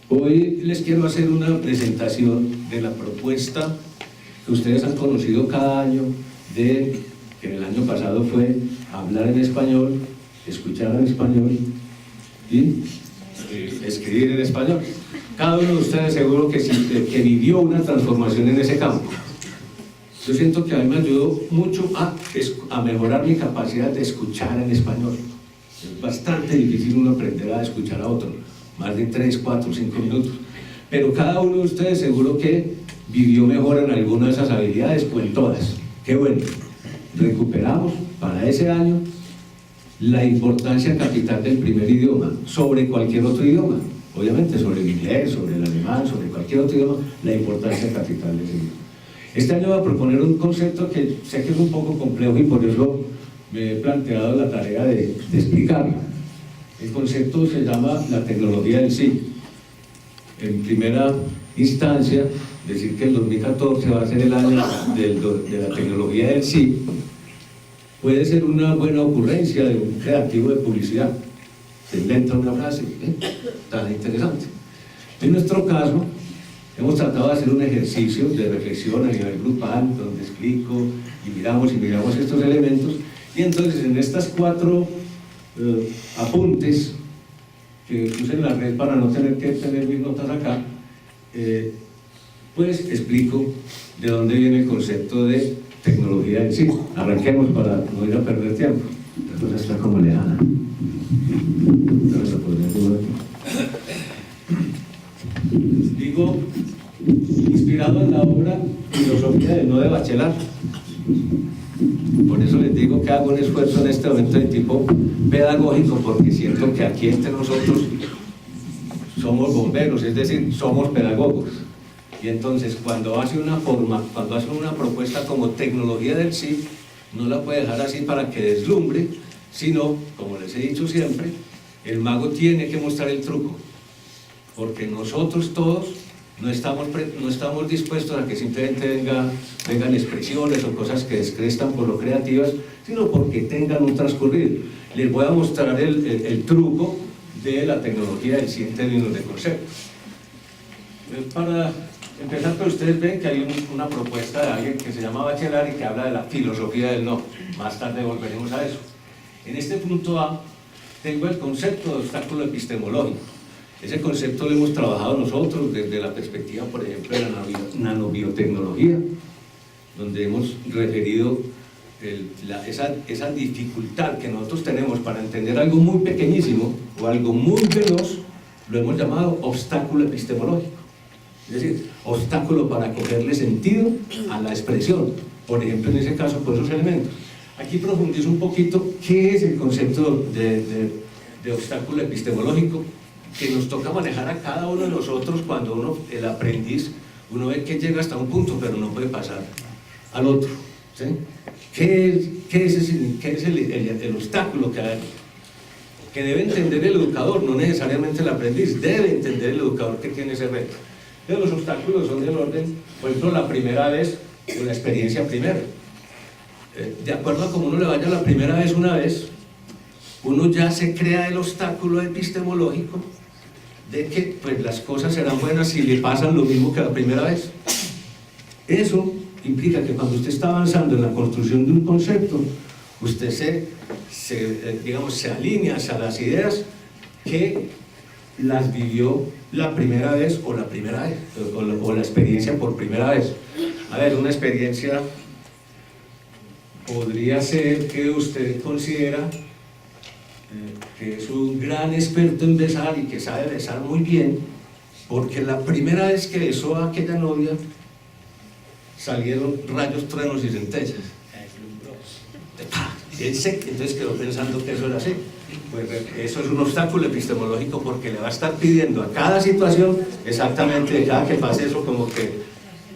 Hoy les quiero hacer una presentación de la propuesta que ustedes han conocido cada año, que el año pasado fue hablar en español, escuchar en español y escribir en español. Cada uno de ustedes seguro que vivió una transformación en ese campo. Yo siento que a mí me ayudó mucho a mejorar mi capacidad de escuchar en español. Es bastante difícil uno aprender a escuchar a otro, más de 3, 4, 5 minutos. Pero cada uno de ustedes seguro que vivió mejor en alguna de esas habilidades o en todas. ¡Qué bueno! Recuperamos para ese año la importancia capital del primer idioma sobre cualquier otro idioma. Obviamente sobre el inglés, sobre el alemán, sobre cualquier otro idioma, la importancia capital de ese idioma. Este año voy a proponer un concepto que sé que es un poco complejo y por eso me he planteado la tarea de explicarlo. El concepto se llama la tecnología del sí. En primera instancia, decir que el 2014 va a ser el año de la tecnología del sí puede ser una buena ocurrencia de un creativo de publicidad. Se inventa una frase tan interesante. En nuestro caso, hemos tratado de hacer un ejercicio de reflexión a nivel grupal, donde explico y miramos estos elementos, y entonces en estas 4 apuntes que puse en la red para no tener que tener mis notas acá, pues explico de dónde viene el concepto de tecnología en sí. Arranquemos para no ir a perder tiempo. La cosa está como lejana. Digo, inspirado en la obra Filosofía del No de Bachelard. Por eso les digo que hago un esfuerzo en este momento de tipo pedagógico, porque siento que aquí entre nosotros somos bomberos, es decir, somos pedagogos. Y entonces cuando hace una propuesta como tecnología del sí, no la puede dejar así para que deslumbre, sino, como les he dicho siempre, el mago tiene que mostrar el truco, porque nosotros todos no estamos dispuestos a que simplemente vengan expresiones o cosas que descrestan por lo creativas, sino porque tengan un transcurrido. Les voy a mostrar el truco de la tecnología del sí en términos de concepto. Para empezar, pues ustedes ven que hay una propuesta de alguien que se llama Bachelard y que habla de la filosofía del no. Más tarde volveremos a eso. En este punto A tengo el concepto de obstáculo epistemológico. Ese concepto lo hemos trabajado nosotros desde la perspectiva, por ejemplo, de la nanobiotecnología, donde hemos referido esa dificultad que nosotros tenemos para entender algo muy pequeñísimo o algo muy veloz, lo hemos llamado obstáculo epistemológico. Es decir, obstáculo para cogerle sentido a la expresión, por ejemplo, en ese caso, por esos elementos. Aquí profundizo un poquito qué es el concepto de obstáculo epistemológico que nos toca manejar a cada uno de nosotros cuando el aprendiz, uno ve que llega hasta un punto, pero no puede pasar al otro. ¿Sí? ¿Qué es el obstáculo que debe entender el educador? No necesariamente el aprendiz, debe entender el educador que tiene ese reto. Entonces, los obstáculos son del orden, por ejemplo, la primera vez o la experiencia primera. De acuerdo a cómo uno le vaya la primera vez, una vez, uno ya se crea el obstáculo epistemológico de que pues, las cosas serán buenas si le pasan lo mismo que la primera vez. Eso implica que cuando usted está avanzando en la construcción de un concepto, usted se alinea hacia las ideas que las vivió la primera vez o la experiencia por primera vez. A ver, una experiencia podría ser que usted considera que es un gran experto en besar y que sabe besar muy bien, porque la primera vez que besó a aquella novia salieron rayos, truenos y centellas. Entonces quedó pensando que eso era así. Pues eso es un obstáculo epistemológico, porque le va a estar pidiendo a cada situación exactamente, cada que pase eso, como que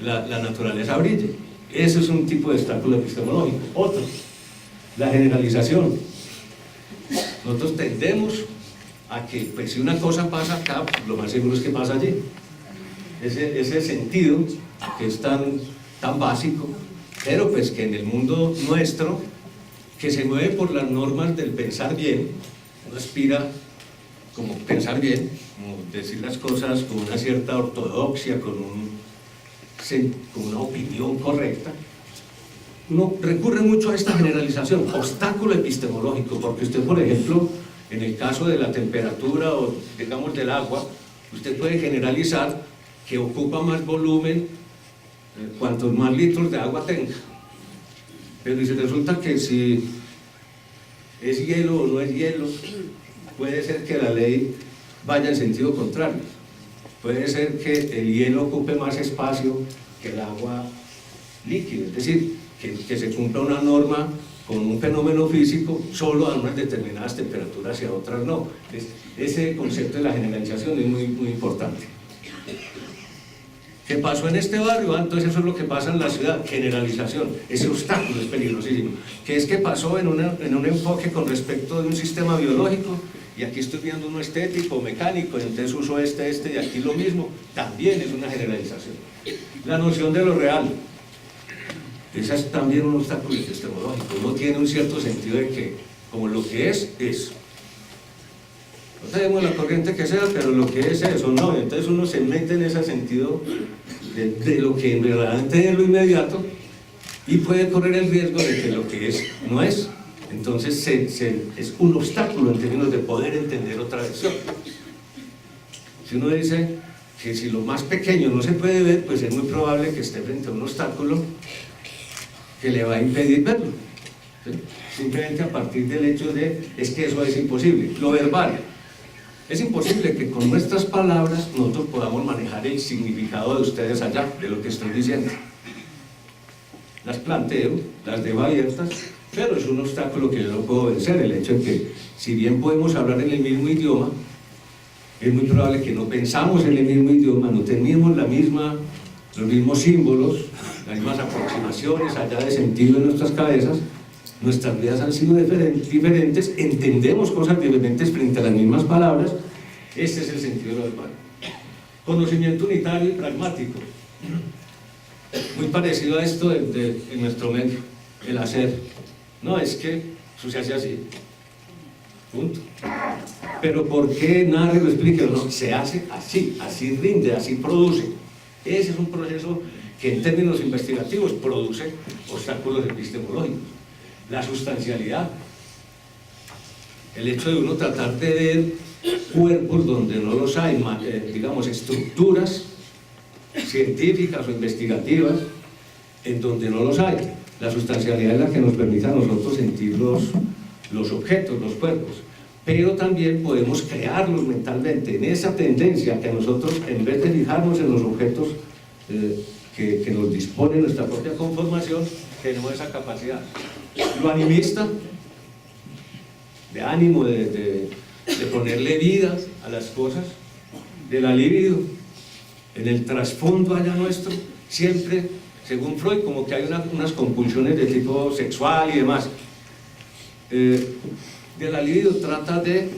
la naturaleza brille. Eso es un tipo de obstáculo epistemológico. Otro, la generalización. Nosotros tendemos a que pues, si una cosa pasa acá, lo más seguro es que pasa allí. Ese sentido que es tan básico, pero pues que en el mundo nuestro, que se mueve por las normas del pensar bien, uno aspira como pensar bien, como decir las cosas con una cierta ortodoxia, con una opinión correcta, uno recurre mucho a esta generalización, obstáculo epistemológico, porque usted, por ejemplo, en el caso de la temperatura o, digamos, del agua, usted puede generalizar que ocupa más volumen cuantos más litros de agua tenga. Pero si resulta que si es hielo o no es hielo, puede ser que la ley vaya en sentido contrario. Puede ser que el hielo ocupe más espacio que el agua líquida, es decir, que se cumpla una norma con un fenómeno físico solo a unas determinadas temperaturas y a otras no. Ese concepto de la generalización es muy, muy importante. ¿Qué pasó en este barrio? Entonces eso es lo que pasa en la ciudad, generalización. Ese obstáculo es peligrosísimo. ¿Qué es que pasó en un enfoque con respecto de un sistema biológico? Y aquí estoy viendo uno estético, mecánico, y entonces uso este, y aquí lo mismo. También es una generalización. La noción de lo real. Esa es también un obstáculo epistemológico. Uno tiene un cierto sentido de que, como lo que es, es. No sabemos la corriente que sea, pero lo que es eso, no. Entonces uno se mete en ese sentido de lo que verdaderamente es lo inmediato y puede correr el riesgo de que lo que es no es. Entonces es un obstáculo en términos de poder entender otra versión. Si uno dice que si lo más pequeño no se puede ver, pues es muy probable que esté frente a un obstáculo que le va a impedir verlo, ¿sí? Simplemente a partir del hecho de, es que eso es imposible. Lo verbal, es imposible que con nuestras palabras nosotros podamos manejar el significado de ustedes allá, de lo que estoy diciendo. Las planteo, las dejo abiertas, pero es un obstáculo que yo no puedo vencer, el hecho de que, si bien podemos hablar en el mismo idioma, es muy probable que no pensamos en el mismo idioma, no tenemos los mismos símbolos, las mismas aproximaciones allá de sentido en nuestras cabezas. Nuestras vidas han sido diferentes, entendemos cosas diferentes frente a las mismas palabras. Este es el sentido de lo verbal. Conocimiento unitario y pragmático, muy parecido a esto en nuestro medio, el hacer. No, es que eso se hace así, punto. Pero ¿por qué? Nadie lo explica. No, se hace así, así rinde, así produce. Ese es un proceso que en términos investigativos produce obstáculos epistemológicos. La sustancialidad, el hecho de uno tratar de ver cuerpos donde no los hay, digamos, estructuras científicas o investigativas en donde no los hay. La sustancialidad es la que nos permite a nosotros sentir los objetos, los cuerpos, pero también podemos crearlos mentalmente. En esa tendencia que nosotros, en vez de fijarnos en los objetos que nos dispone nuestra propia conformación, tenemos esa capacidad. Lo animista, de ánimo, de ponerle vida a las cosas, de la libido, en el trasfondo allá nuestro, siempre, según Freud, como que hay unas compulsiones de tipo sexual y demás. De la libido trata de,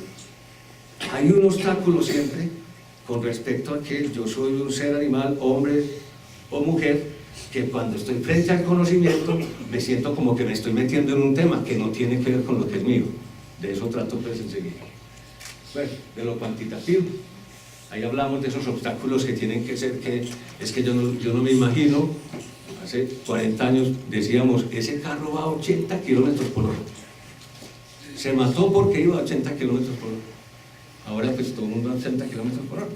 hay un obstáculo siempre con respecto a que yo soy un ser animal, hombre o mujer, que cuando estoy frente al conocimiento me siento como que me estoy metiendo en un tema que no tiene que ver con lo que es mío. De eso trato pues enseguida. Bueno, de lo cuantitativo, ahí hablamos de esos obstáculos que tienen que ser, que es que yo no me imagino, hace 40 años decíamos, ese carro va a 80 kilómetros por hora. Se mató porque iba a 80 kilómetros por hora. Ahora pues todo el mundo a 80 kilómetros por hora.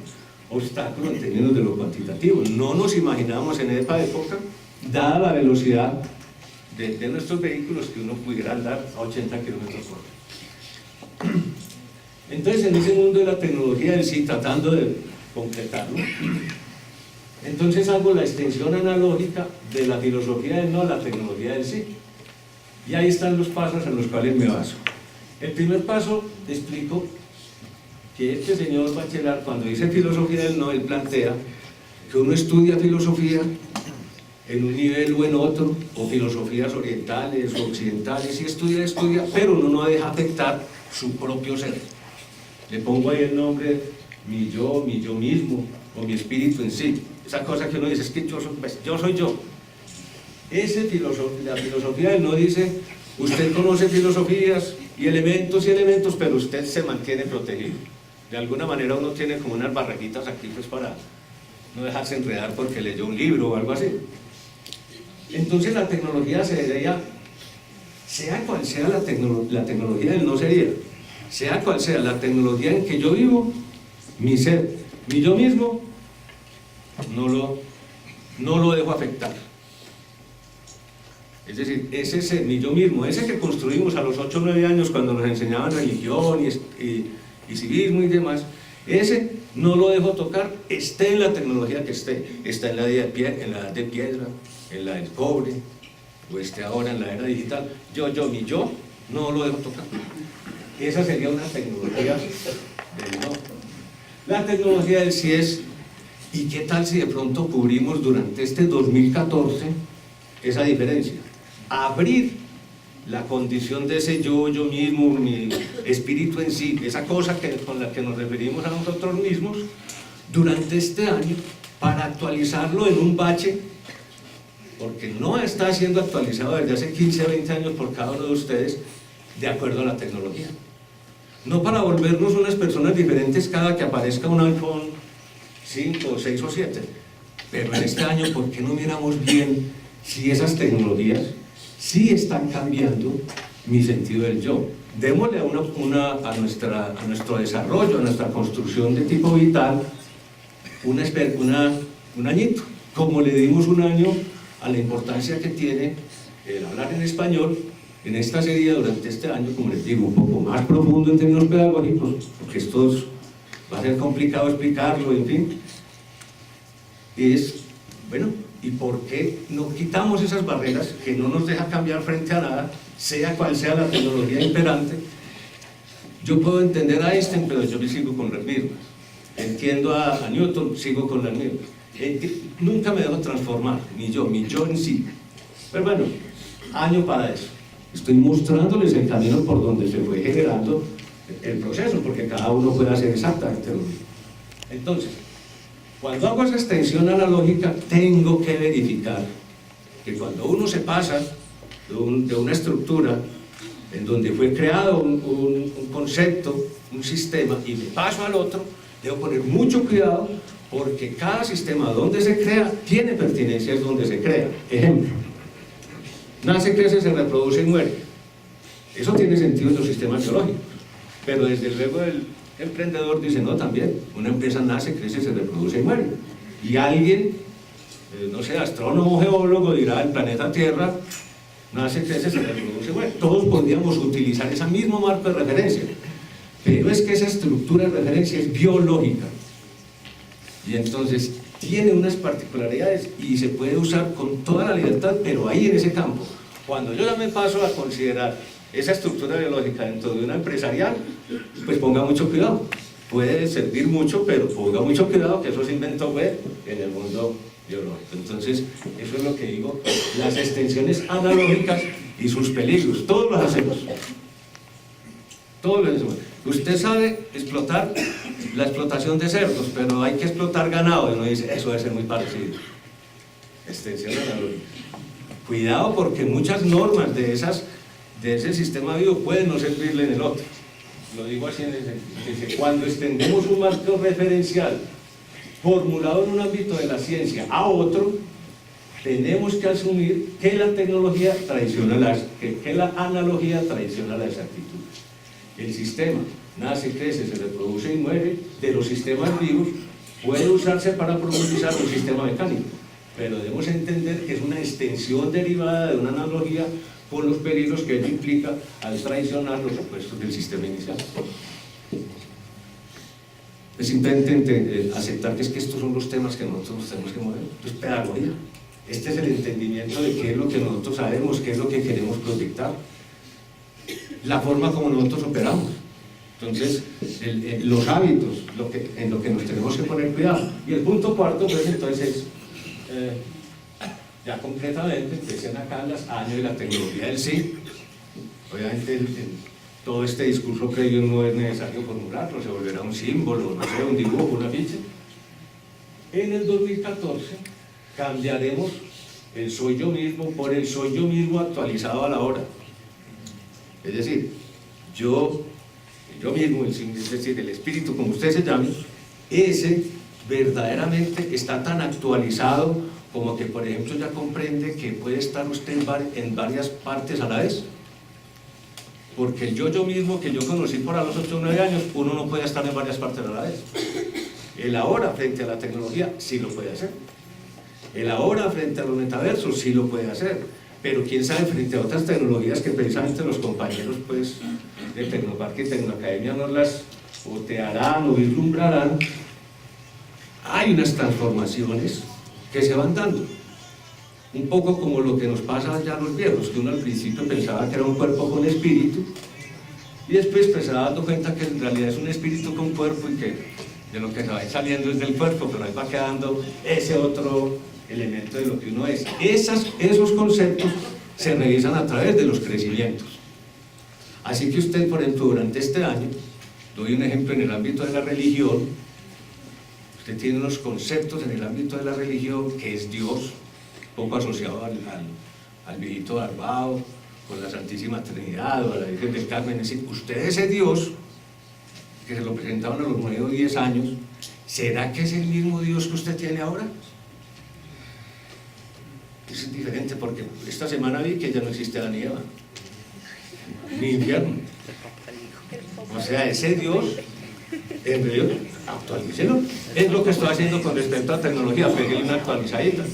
Obstáculo en términos de lo cuantitativo. No nos imaginábamos en esa época, dada la velocidad de nuestros vehículos, que uno pudiera andar a 80 kilómetros por hora. Entonces, en ese mundo de la tecnología del sí, tratando de concretarlo, entonces hago la extensión analógica de la filosofía del no a la tecnología del sí. Y ahí están los pasos en los cuales me baso. El primer paso, explico que este señor Bachelard, cuando dice filosofía del no, él plantea que uno estudia filosofía en un nivel o en otro, o filosofías orientales o occidentales, y estudia, pero uno no deja afectar su propio ser. Le pongo ahí el nombre, mi yo mismo, o mi espíritu en sí. Esa cosa que uno dice, es que yo soy yo. La filosofía del no dice, usted conoce filosofías y elementos, pero usted se mantiene protegido. de alguna manera uno tiene como unas barraquitas aquí pues para no dejarse enredar porque leyó un libro o algo así. Entonces la tecnología se debería, sea cual sea la tecnología del no sería, sea cual sea la tecnología en que yo vivo, mi ser, mi yo mismo, no lo dejo afectar. Es decir, ese ser, mi yo mismo, ese que construimos a los 8 o 9 años cuando nos enseñaban religión y civismo y demás, ese no lo dejo tocar, esté en la tecnología que esté, está en la edad de piedra, en la del cobre, o esté ahora en la era digital, mi yo, no lo dejo tocar. Esa sería una tecnología del no. La tecnología del sí es, ¿y qué tal si de pronto cubrimos durante este 2014 esa diferencia? Abrir la condición de ese yo mismo, mi espíritu en sí, esa cosa con la que nos referimos a nosotros mismos, durante este año, para actualizarlo en un bache, porque no está siendo actualizado desde hace 15 o 20 años por cada uno de ustedes, de acuerdo a la tecnología. No para volvernos unas personas diferentes cada que aparezca un iPhone 5, 6 o 7, pero en este año, ¿por qué no miramos bien si esas tecnologías sí están cambiando mi sentido del yo? Démosle a nuestro desarrollo, a nuestra construcción de tipo vital, un añito, como le dimos un año a la importancia que tiene el hablar en español en esta serie durante este año, como les digo, un poco más profundo en términos pedagógicos, porque esto va a ser complicado explicarlo, en fin. Bueno, ¿y por qué no quitamos esas barreras que no nos deja cambiar frente a nada, sea cual sea la tecnología imperante? Yo puedo entender a Einstein, pero yo sigo con las mismas. Entiendo a Newton, sigo con las mismas. Nunca me dejo transformar, mi yo en sí. Pero bueno, año para eso. Estoy mostrándoles el camino por donde se fue generando el proceso, porque cada uno puede hacer exactamente lo mismo. Entonces, cuando hago esa extensión analógica, tengo que verificar que cuando uno se pasa de una estructura en donde fue creado un concepto, un sistema, y me paso al otro, debo poner mucho cuidado, porque cada sistema donde se crea tiene pertinencias donde se crea. Ejemplo, nace, crece, se reproduce y muere. Eso tiene sentido en los sistemas biológicos, pero desde luego el emprendedor dice, no, también, una empresa nace, crece, se reproduce y muere. Y alguien, no sé, astrónomo, geólogo, dirá, el planeta Tierra nace, crece, se reproduce y muere. Todos podríamos utilizar ese mismo marco de referencia, pero es que esa estructura de referencia es biológica, y entonces tiene unas particularidades y se puede usar con toda la libertad, pero ahí en ese campo. Cuando yo ya me paso a considerar esa estructura biológica dentro de una empresarial, pues ponga mucho cuidado. Puede servir mucho, pero ponga mucho cuidado que eso se inventó en el mundo biológico. Entonces, eso es lo que digo, las extensiones analógicas y sus peligros. Todos los hacemos. Todos los hacemos. Usted sabe explotar la explotación de cerdos, pero hay que explotar ganado, y uno dice, eso debe ser muy parecido. Extensión analógica. Cuidado, porque muchas normas de ese sistema vivo pueden no servirle en el otro. Lo digo así en ese sentido. Cuando extendemos un marco referencial formulado en un ámbito de la ciencia a otro, tenemos que asumir que la tecnología traiciona que la analogía traiciona la exactitud. El sistema nace, crece, se reproduce y muere de los sistemas vivos puede usarse para profundizar un sistema mecánico, pero debemos entender que es una extensión derivada de una analogía con los peligros que ello implica al traicionar los supuestos del sistema inicial. Es simplemente aceptar que estos son los temas que nosotros tenemos que mover. Esto es pedagogía. Este es el entendimiento de qué es lo que nosotros sabemos, qué es lo que queremos proyectar, la forma como nosotros operamos. Entonces, los hábitos, en lo que nos tenemos que poner cuidado. Y el punto cuarto, pues entonces es, ya concretamente, empiezan acá los años de la tecnología del sí. Obviamente, todo este discurso previo no es necesario formularlo, se volverá un símbolo, no sé, un dibujo, una ficha. En el 2014 cambiaremos el soy yo mismo por el soy yo mismo actualizado a la hora. Es decir, yo yo mismo, es decir, el espíritu, como usted se llame, ese verdaderamente está tan actualizado como que, por ejemplo, ya comprende que puede estar usted en varias partes a la vez. Porque el yo mismo, que yo conocí por a los 8 o 9 años, uno no puede estar en varias partes a la vez. El ahora, frente a la tecnología, sí lo puede hacer. El ahora, frente a los metaversos, sí lo puede hacer. Pero quién sabe, frente a otras tecnologías que precisamente los compañeros pues, de Tecnoparque y Tecnoacademia nos las otearán o vislumbrarán, hay unas transformaciones que se van dando. Un poco como lo que nos pasa ya a los viejos, que uno al principio pensaba que era un cuerpo con espíritu, y después se va dando cuenta que en realidad es un espíritu con cuerpo y que de lo que se va saliendo es del cuerpo, pero ahí va quedando ese otro elemento de lo que uno es. Esos conceptos se revisan a través de los crecimientos. Así que usted, por ejemplo, durante este año, doy un ejemplo en el ámbito de la religión, usted tiene unos conceptos en el ámbito de la religión, que es Dios, poco asociado al viejito Barbado, con la Santísima Trinidad o a la Virgen del Carmen. Es decir, usted ese Dios, que se lo presentaron a los 9 o 10 años, ¿será que es el mismo Dios que usted tiene ahora? Es diferente, porque esta semana vi que ya no existe Adán y Eva, ni infierno. O sea, ese Dios, en realidad, actualícelo. Es lo que estoy haciendo con respecto a tecnología, pegué una actualizadita.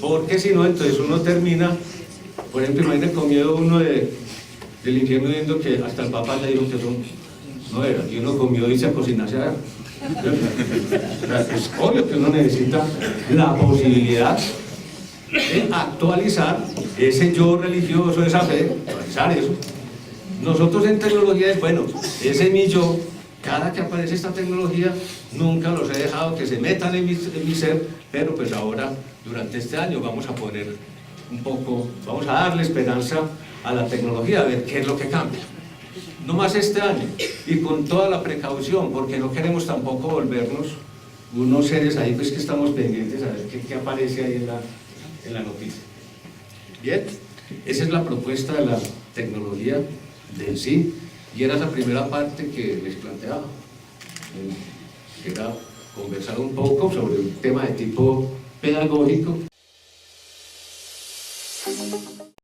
Porque si no, entonces uno termina, por ejemplo, imagínate con miedo uno del infierno viendo que hasta el Papa le dijo que son, no era, y uno con miedo dice a cocinarse a... Es obvio que uno necesita la posibilidad de actualizar ese yo religioso, esa fe, actualizar eso. Nosotros en tecnología es, bueno, ese mi yo, cada que aparece esta tecnología, nunca los he dejado que se metan en mi ser, pero pues ahora, durante este año, vamos a poner un poco, vamos a darle esperanza a la tecnología, a ver qué es lo que cambia. No más este año, y con toda la precaución, porque no queremos tampoco volvernos unos seres ahí pues que estamos pendientes a ver qué aparece ahí en la noticia. Bien, esa es la propuesta de la tecnología de sí, y era esa primera parte que les planteaba, que era conversar un poco sobre un tema de tipo pedagógico.